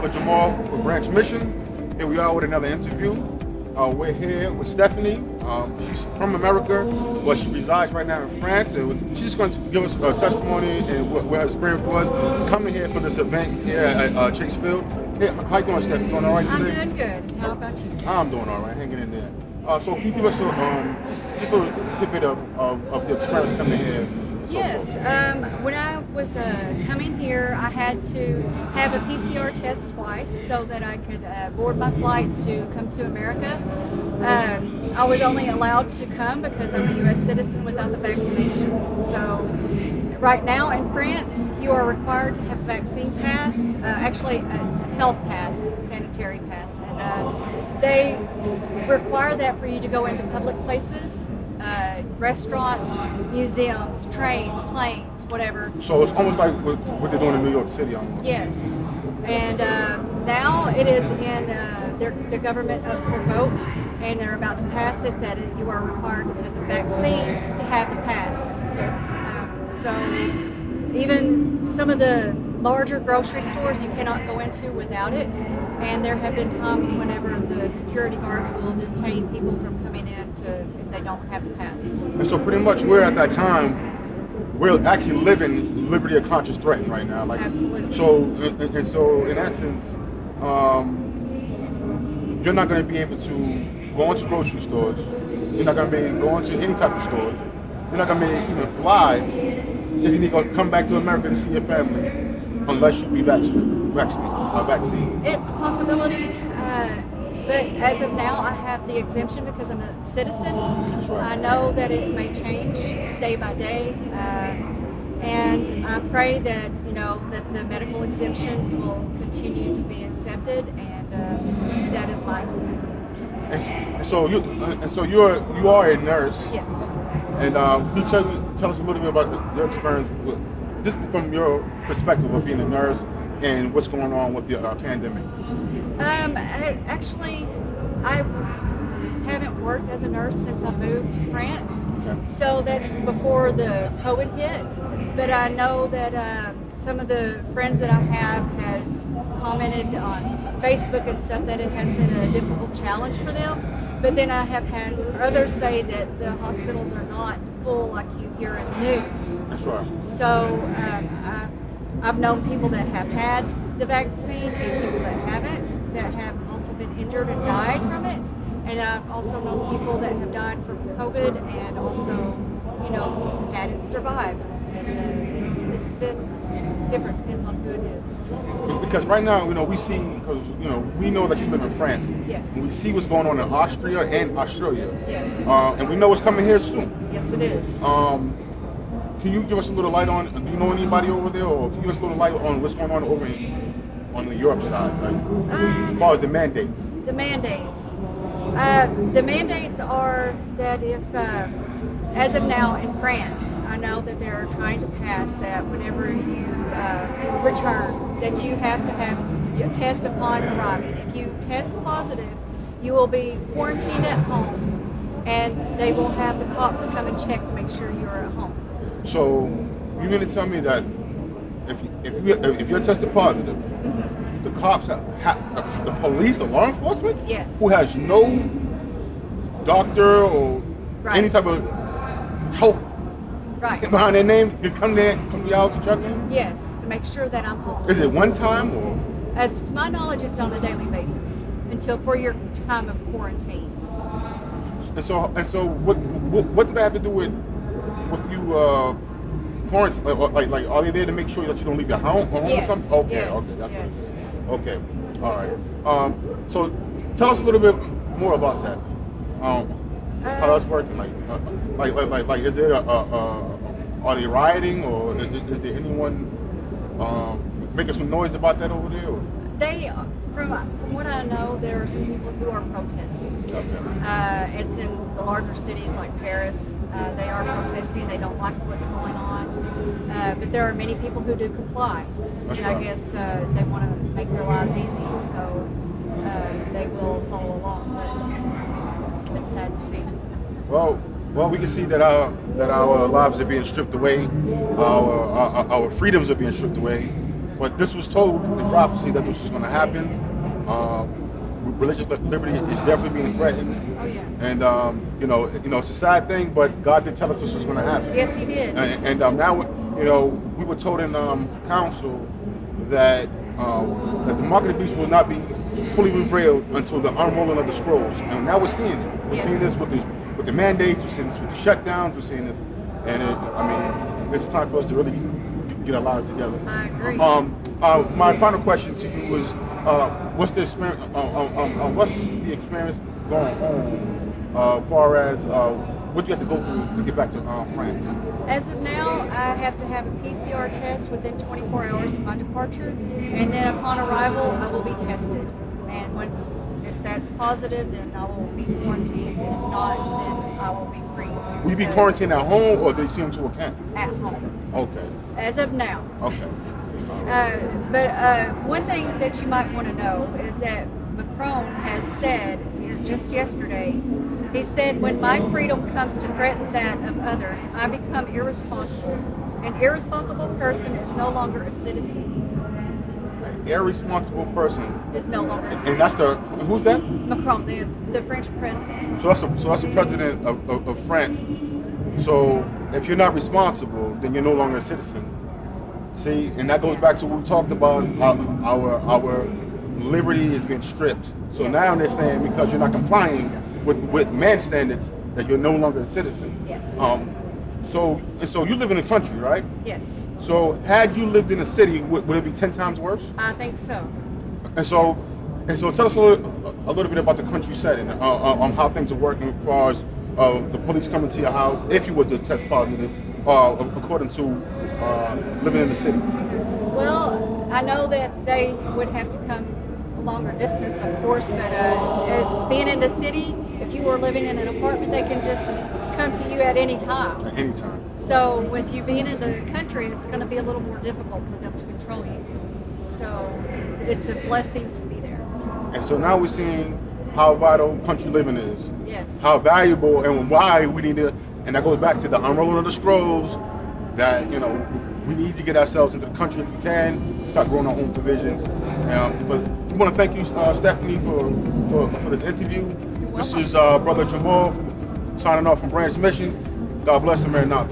Brother Jamal with Branch Mission. Here we are with another interview. We're here with Stheveny. She's from America, but she resides right now in France, and she's going to give us a testimony and what her experience was coming here for this event here at Chase Field. Hey, how you doing, Steph? You doing all right today? I'm doing good. How about you? I'm doing all right, hanging in there. So can you give us just a little tidbit of the experience coming here? Yes. When I was coming here, I had to have a PCR test twice so that I could board my flight to come to America. I was only allowed to come because I'm a U.S. citizen without the vaccination. So right now in France, you are required to have a vaccine pass, actually it's a health pass, sanitary pass, and they require that for you to go into public places, restaurants, museums, trains, planes, whatever. So it's almost like what they're doing in New York City almost. Yes, and now it is in the government up for vote, and they're about to pass it that you are required to have the vaccine to have the pass. So even some of the larger grocery stores you cannot go into without it, and there have been times whenever the security guards will detain people from coming in if they don't have the pass. And so pretty much we're at that time, we're actually living liberty of conscience threatened right now. Like, absolutely. So in essence, you're not going to be able to go into grocery stores. You're not going to be going to any type of stores. You're not going to be even fly if you need to come back to America to see your family unless you be vaccinated. It's a possibility, but as of now, I have the exemption because I'm a citizen. Right. I know that it may change day by day, and I pray that that the medical exemptions will continue to be accepted, and that is my hope. And so you are a nurse. Yes. And can you tell us a little bit about your experience, just from your perspective of being a nurse and what's going on with the pandemic? Actually, I haven't worked as a nurse since I moved to France. Okay. So that's before the COVID hit. But I know that some of the friends that I have commented on Facebook and stuff that it has been a difficult challenge for them. But then I have had others say that the hospitals are not full like you hear in the news. That's right. So I've known people that have had the vaccine and people that haven't, that have also been injured and died from it. And I've also known people that have died from COVID and also, hadn't survived. And it's been different, depends on who it is. Because right now, we see, because we know that you live in France. Yes. And we see what's going on in Austria and Australia. Yes. And we know what's coming here soon. Yes, it is. Can you give us a little light on? Do you know anybody over there, or can you give us a little light on what's going on over on the Europe side, like as far as the mandates? The mandates. The mandates are that if, as of now in France, I know that they're trying to pass that whenever you return, that you have to have a test upon arriving. If you test positive, you will be quarantined at home, and they will have the cops come and check to make sure you're at home. So you mean to tell me that if you're tested positive, the cops, the police, the law enforcement, yes, who has no doctor or any type of health behind their name, can come out to check in? Yes, to make sure that I'm home. Is it one time or? As to my knowledge, it's on a daily basis until for your time of quarantine. And so what do they have to do with you quarantine? Like are they there to make sure that you don't leave your home yes, or something? Okay, yes, okay, yes. Okay, all right. So tell us a little bit more about that. How that's working? Like is there are they rioting, or is there anyone making some noise about that over there? Or? They, from what I know, there are some people who are protesting. Okay. It's in the larger cities like Paris. They are protesting. They don't like what's going on. But there are many people who do comply. That's and right. I guess they want to make their lives easy, so they will follow along. But it's sad to see. Well, we can see that our lives are being stripped away, our freedoms are being stripped away, But this was told in prophecy that this was going to happen. Religious liberty is definitely being threatened. Oh yeah. And it's a sad thing, but God did tell us this was going to happen. Yes, He did. And now, we were told in council that that the mark of the beast will not be fully revealed until the unrolling of the scrolls. And now we're seeing it. We're seeing this with the mandates. We're seeing this with the shutdowns. We're seeing this, and it's time for us to really get our lives together. I agree. My final question to you was, what's the experience? What's the experience going on, far as what you have to go through to get back to France? As of now, I have to have a PCR test within 24 hours of my departure, and then upon arrival, I will be tested. And if that's positive, then I will be quarantined. If not, then I will be free. Will you be quarantined at home, or do they send you to a camp? At home. Okay. As of now. Okay. But one thing that you might want to know is that Macron has said just yesterday, he said, when my freedom comes to threaten that of others, I become irresponsible. An irresponsible person is no longer a citizen. An irresponsible person is no longer a citizen. And that's who's that? Macron, the French president. So that's the president of France. So if you're not responsible, then you're no longer a citizen. See, and that goes back to what we talked about. Our liberty is being stripped. So now they're saying because you're not complying with man standards that you're no longer a citizen. Yes. So you live in the country, right? Yes. So had you lived in a city, would it be 10 times worse? I think so. And so tell us a little bit about the country setting, on how things are working as far as the police coming to your house if you were to test positive, according to living in the city. Well, I know that they would have to come a longer distance, of course, but as being in the city, if you were living in an apartment, they can just come to you at any time. At any time. So with you being in the country, it's going to be a little more difficult for them to control you. So it's a blessing to be there. And so now we're seeing how vital country living is. Yes. How valuable and why we need to, and that goes back to the unrolling of the scrolls, that, we need to get ourselves into the country if we can, start growing our own provisions. But we want to thank you, Stheveny, for this interview. This is Brother Jamal signing off from B.R.A.N.C.H. God bless America.